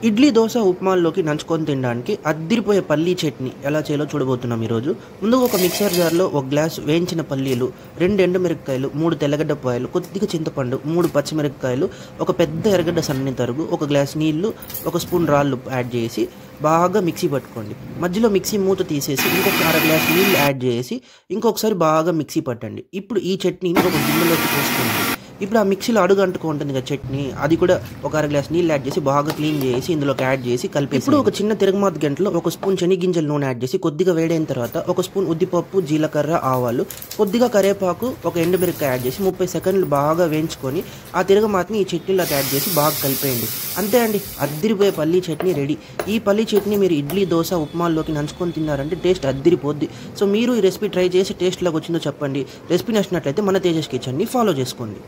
ఇడ్లీ, దోస, ఉప్మాల్లోకి నంచుకొని తినడానికి అద్దిరిపోయే పల్లీ చట్నీ ఎలా చేయాలో చూడబోతున్నాం ఈరోజు. ముందుగా ఒక మిక్సర్ జార్‌లో ఒక గ్లాస్ వేయించిన పల్లీలు, 2 ఎండుమిరపకాయలు, 3 తెల్లగడ్డపాయలు, కొద్దిగా చింతపండు, 3 పచ్చిమిరపకాయలు, ఒక పెద్ద ఎర్రగడ్డ సన్నని తరుగు, ఒక గ్లాస్ నీళ్లు, ఒక స్పూన్ రాళ్ళుప్పు యాడ్ చేసి బాగా మిక్సీ పట్టుకోండి. మధ్యలో మిక్సీ మూత తీసేసి ఇంకొక అర గ్లాస్ నీళ్ళు యాడ్ చేసి ఇంకొకసారి బాగా మిక్సీ పట్టండి. ఇప్పుడు ఈ చట్నీని ఒక గిన్నెలోకి పోసుకోండి. ఇప్పుడు ఆ మిక్సీలో అడుగు అంటుకో ఉంటుంది కదా చట్నీ, అది కూడా ఒక అర గ్లాస్ నీళ్ళు యాడ్ చేసి బాగా క్లీన్ చేసి ఇందులోకి యాడ్ చేసి కలిపి ఇప్పుడు ఒక చిన్న తిరగమాత గంటలో ఒక స్పూన్ శనగగింజల నూనె యాడ్ చేసి కొద్దిగా వేడైన తర్వాత ఒక స్పూన్ ఉద్దిపప్పు, జీలకర్ర, ఆవాలు, కొద్దిగా కరివేపాకు, ఒక ఎండుమిరపకాయ యాడ్ చేసి 30 సెకండ్లు బాగా వేయించుకొని ఆ తిరగమాతని ఈ చట్నీలోకి యాడ్ చేసి బాగా కలిపేయండి. అంతే అండి, అద్దిరిపోయే పల్లీ చట్నీ రెడీ. ఈ పల్లీ చట్నీ మీరు ఇడ్లీ, దోశ, ఉప్మాల్లోకి నంచుకొని తిన్నారంటే టేస్ట్ అద్దిరిపోద్ది. సో మీరు ఈ రెసిపీ ట్రై చేసి టేస్ట్లోకి వచ్చిందో చెప్పండి. రెసిపీ నచ్చినట్లయితే మన తేజస్ కిచెన్ని ఫాలో చేసుకోండి.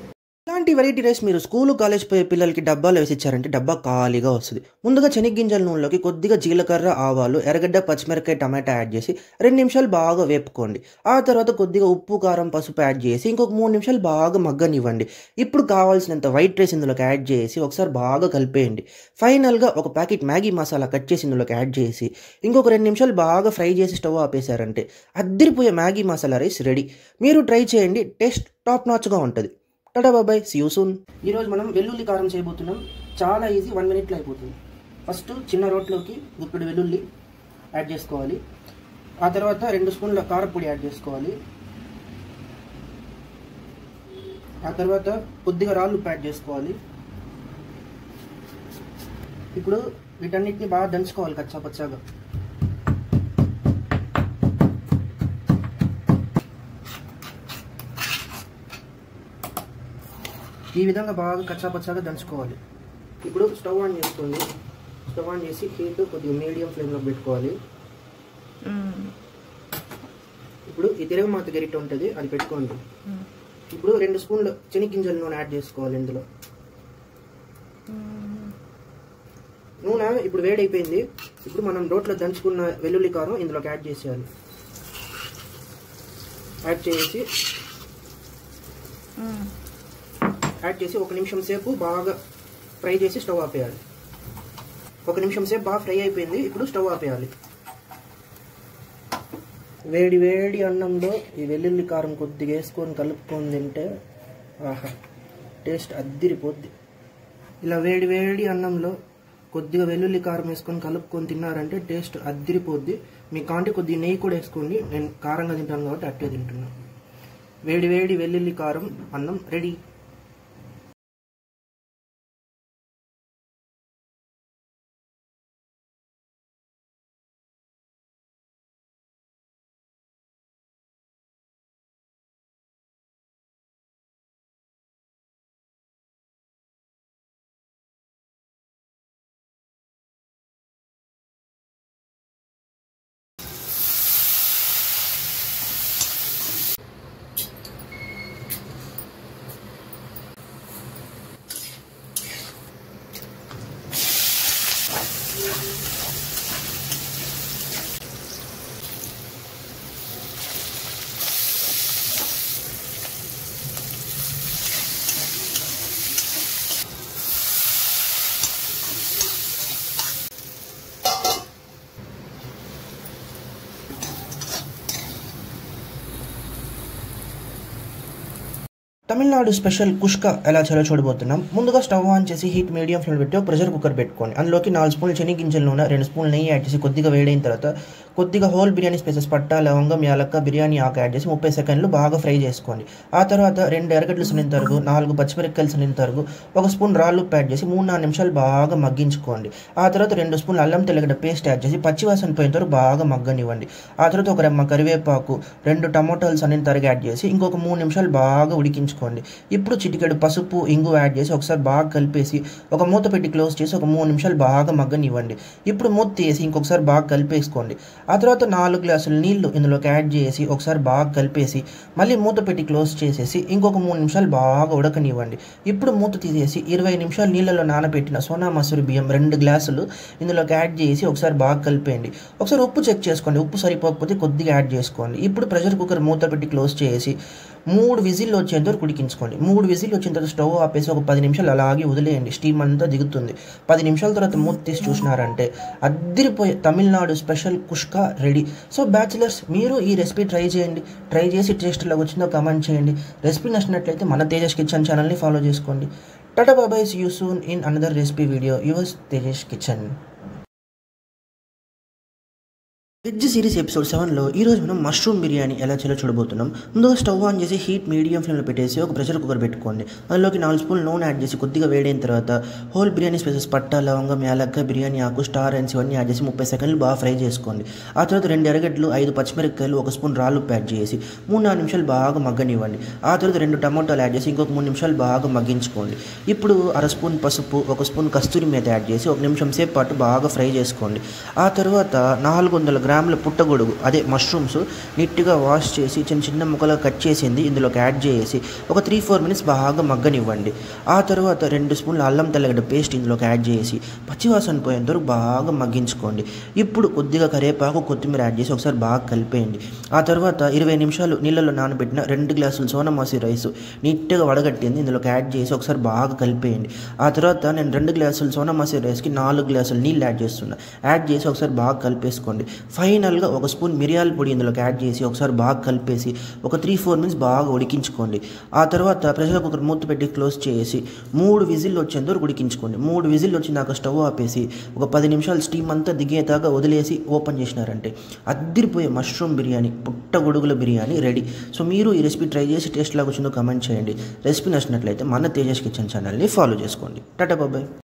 ఇలాంటి వెరైటీ రైస్ మీరు స్కూలు, కాలేజ్ పోయే పిల్లలకి డబ్బాలో వేసి ఇచ్చారంటే డబ్బా ఖాళీగా వస్తుంది. ముందుగా శనగగింజల నూనెలోకి కొద్దిగా జీలకర్ర, ఆవాలు, ఎర్రగడ్డ, పచ్చిమిరపకాయ, టమాటా యాడ్ చేసి 2 నిమిషాలు బాగా వేపుకోండి. ఆ తర్వాత కొద్దిగా ఉప్పు, కారం, పసుపు యాడ్ చేసి ఇంకొక 3 నిమిషాలు బాగా మగ్గనివ్వండి. ఇప్పుడు కావాల్సినంత వైట్ రైస్ ఇందులోకి యాడ్ చేసి ఒకసారి బాగా కలిపేయండి. ఫైనల్గా ఒక ప్యాకెట్ మ్యాగీ మసాలా కట్ చేసి ఇందులోకి యాడ్ చేసి ఇంకొక 2 నిమిషాలు బాగా ఫ్రై చేసి స్టవ్ ఆపేశారంటే అద్దిరిపోయే మ్యాగీ మసాలా రైస్ రెడీ. మీరు ట్రై చేయండి, టేస్ట్ టాప్ నాచ్గా ఉంటుంది. టాటా బాబాయ్, సీ యూ సూన్. ఈరోజు మనం వెల్లుల్లి కారం చేయబోతున్నాం. చాలా ఈజీ, 1 మినిట్లో అయిపోతుంది. ఫస్ట్ చిన్న రోట్లోకి గుప్పెడు వెల్లుల్లి యాడ్ చేసుకోవాలి. ఆ తర్వాత 2 స్పూన్ల కారపొడి యాడ్ చేసుకోవాలి. ఆ తర్వాత కొద్దిగా రాళ్ళుప్పు యాడ్ చేసుకోవాలి. ఇప్పుడు వీటన్నిటిని బాగా దంచుకోవాలి కచ్చా పచ్చాగా. ఈ విధంగా బాగా కచ్చాపచ్చాగా దంచుకోవాలి. ఇప్పుడు స్టవ్ ఆన్ చేసుకోండి. స్టవ్ ఆన్ చేసి హీట్ కొద్దిగా మీడియం ఫ్లేమ్లో పెట్టుకోవాలి. ఇప్పుడు ఈ తిరగమాత గరిట ఉంటుంది, అది పెట్టుకోండి. ఇప్పుడు 2 స్పూన్లు శనగగింజల నూనె యాడ్ చేసుకోవాలి. ఇందులో నూనె ఇప్పుడు వేడైపోయింది. ఇప్పుడు మనం రోట్లో దంచుకున్న వెల్లుల్లి కారం ఇందులోకి యాడ్ చేసేయాలి. యాడ్ చేసి 1 నిమిషం సేపు బాగా ఫ్రై చేసి స్టవ్ ఆపేయాలి. 1 నిమిషం సేపు బాగా ఫ్రై అయిపోయింది. ఇప్పుడు స్టవ్ ఆపేయాలి. వేడి వేడి అన్నంలో ఈ వెల్లుల్లి కారం కొద్దిగా వేసుకొని కలుపుకొని తింటే ఆహా, టేస్ట్ అద్దిరిపోద్ది. ఇలా వేడి వేడి అన్నంలో కొద్దిగా వెల్లుల్లి కారం వేసుకొని కలుపుకొని తిన్నారంటే టేస్ట్ అద్దిరిపోద్ది. మీ కాంటి కొద్దిగా నెయ్యి కూడా వేసుకోండి. నేను కారంగా తింటాను కాబట్టి అట్టే తింటున్నాను. వేడి వేడి వెల్లుల్లి కారం అన్నం రెడీ. తమిళనాడు స్పెషల్ కుష్కా ఎలా చేయాలో చూడబోతున్నాం. ముందుగా స్టవ్ ఆన్ చేసి హీట్ మీడియం ఫ్లేమ్ పెట్టి ఒక ప్రెషర్ కుక్కర్ పెట్టుకోండి. అందులోకి 4 స్పూన్లు శనగగింజల నూనె, 2 స్పూన్లు నెయ్యి యాడ్ చేసి కొద్దిగా వేడైన తర్వాత కొద్దిగా హోల్ బిర్యానీ స్పైసెస్ పట్టా, లవంగం, యాలక్క, బిర్యానీ ఆకు యాడ్ చేసి 30 సెకండ్లు బాగా ఫ్రై చేసుకోండి. ఆ తర్వాత 2 ఎర్రగడ్డలు సన్నని తరుగు, 4 పచ్చిమిరపకాయలు సన్నని తరుగు, 1 స్పూన్ రాళ్ళుప్పు యాడ్ చేసి 3-4 నిమిషాలు బాగా మగ్గించుకోండి. ఆ తర్వాత 2 స్పూన్లు అల్లం తెల్లగడ్డ పేస్ట్ యాడ్ చేసి పచ్చివాసన పోయేంత వరకు బాగా మగ్గనివ్వండి. ఆ తర్వాత ఒక రెమ్మ కరివేపాకు, 2 టమోటాలు సన్నని తరుగు యాడ్ చేసి ఇంకొక 3 నిమిషాలు బాగా ఉడికించుకోండి. ఇప్పుడు చిటికెడు పసుపు, ఇంగు యాడ్ చేసి ఒకసారి బాగా కలిపేసి ఒక మూత పెట్టి క్లోజ్ చేసి ఒక 3 నిమిషాలు బాగా మగ్గనివ్వండి. ఇప్పుడు మూత తీసి ఇంకొకసారి బాగా కలిపేసుకోండి. ఆ తర్వాత 4 గ్లాసుల నీళ్లు ఇందులోకి యాడ్ చేసి ఒకసారి బాగా కలిపేసి మళ్ళీ మూత పెట్టి క్లోజ్ చేసేసి ఇంకొక 3 నిమిషాలు బాగా ఉడకనివ్వండి. ఇప్పుడు మూత తీసేసి 20 నిమిషాలు నీళ్ళలో నానబెట్టిన సోనా మసూరి బియ్యం 2 గ్లాసులు ఇందులోకి యాడ్ చేసి ఒకసారి బాగా కలిపేయండి. ఒకసారి ఉప్పు చెక్ చేసుకోండి. ఉప్పు సరిపోకపోతే కొద్దిగా యాడ్ చేసుకోండి. ఇప్పుడు ప్రెషర్ కుక్కర్ మూత పెట్టి క్లోజ్ చేసి 3 విజిల్లు వచ్చేంత వరకు ఉడికించుకోండి. 3 విజిల్లు వచ్చిన తర్వాత స్టవ్ ఆపేసి ఒక 10 నిమిషాలు అలాగే వదిలేయండి. స్టీమ్ అంతా దిగుతుంది. 10 నిమిషాల తర్వాత మూత తీసి చూసినారంటే అద్దిరిపోయే Tamil Nadu special కుష్కా ready. So bachelors, మీరు ఈ రెసిపీ ట్రై చేయండి. ట్రై చేసి టేస్ట్ ఎలా వచ్చిందో కామెంట్ చేయండి. రెసిపీ నచ్చినట్లయితే మన తేజస్ కిచెన్ ఛానల్ని ఫాలో చేసుకోండి. టాటా బాబాయ్, see you soon in another recipe video. Yours Tejas kitchen. Veg series episode 7లో ఈరోజు మనం మష్రూమ్ బిర్యానీ ఎలా చేయాలో చూడబోతున్నాం. ముందుగా స్టవ్ ఆన్ చేసి హీట్ మీడియం ఫ్లేమ్లో పెట్టేసి ఒక ప్రెషర్ కుక్కర్ పెట్టుకోండి. అందులోకి 4 స్పూన్లు నూనె యాడ్ చేసి కొద్దిగా వేడైన తర్వాత హోల్ బిర్యానీ స్పైసెస్ పట్టా, లవంగం, యాలక్క, బిర్యానీ ఆకు, స్టార్ అండ్స్ ఇవన్నీ యాడ్ చేసి 30 సెకండ్లు బాగా ఫ్రై చేసుకోండి. ఆ తర్వాత 2 ఎర్రగడ్డలు, 5 పచ్చిమిరపకాయలు, 1 స్పూన్ రాళ్ళుప్పు యాడ్ చేసి 3-4 నిమిషాలు బాగా మగ్గనివ్వండి. ఆ తర్వాత 2 టమాటాలు యాడ్ చేసి ఇంకొక 3 నిమిషాలు బాగా మగ్గించుకోండి. ఇప్పుడు 1/2 స్పూన్ పసుపు, 1 స్పూన్ కస్తూరి మేతి యాడ్ చేసి 1 నిమిషం సేపు పాటు బాగా ఫ్రై చేసుకోండి. ఆ తర్వాత 400 గ్రాముల పుట్టగొడుగు, అదే మష్రూమ్స్ నీట్గా వాష్ చేసి చిన్న చిన్న ముక్కలుగా కట్ చేసింది ఇందులోకి యాడ్ చేసి ఒక 3-4 మినిట్స్ బాగా మగ్గనివ్వండి. ఆ తర్వాత 2 స్పూన్ల అల్లం తెల్లగడ్డ పేస్ట్ ఇందులోకి యాడ్ చేసి పచ్చివాసన పోయేంత వరకు బాగా మగ్గించుకోండి. ఇప్పుడు కొద్దిగా కరివేపాకు, కొత్తిమీర యాడ్ చేసి ఒకసారి బాగా కలిపేయండి. ఆ తర్వాత 20 నిమిషాలు నీళ్ళలో నానబెట్టిన 2 గ్లాసులు సోనా మసూరి రైస్ నీట్గా వడగట్టింది ఇందులోకి యాడ్ చేసి ఒకసారి బాగా కలిపేయండి. ఆ తర్వాత నేను 2 గ్లాసులు సోనా మసూరి రైస్కి 4 గ్లాసులు నీళ్ళు యాడ్ చేస్తున్నా. యాడ్ చేసి ఒకసారి బాగా కలిపేసుకోండి. ఫైనల్గా 1 స్పూన్ మిరియాల పొడి ఇందులోకి యాడ్ చేసి ఒకసారి బాగా కలిపేసి ఒక 3-4 మినిట్స్ బాగా ఉడికించుకోండి. ఆ తర్వాత ప్రెషర్ కుక్కర్ మూత పెట్టి క్లోజ్ చేసి 3 విజిల్లు వచ్చేంత వరకు ఉడికించుకోండి. 3 విజిల్లు వచ్చినాక స్టవ్ ఆపేసి ఒక 10 నిమిషాలు స్టీమ్ అంతా దిగేదాకా వదిలేసి ఓపెన్ చేసినారంటే అద్దిరిపోయే మష్రూమ్ బిర్యానీ, పుట్టగొడుగుల బిర్యానీ రెడీ. సో మీరు ఈ రెసిపీ ట్రై చేసి టేస్ట్ లాగా వచ్చిందో కామెంట్ చేయండి. రెసిపీ నచ్చినట్లయితే మన తేజస్ కిచెన్ ఛానల్ని ఫాలో చేసుకోండి. టాటా బాబాయ్.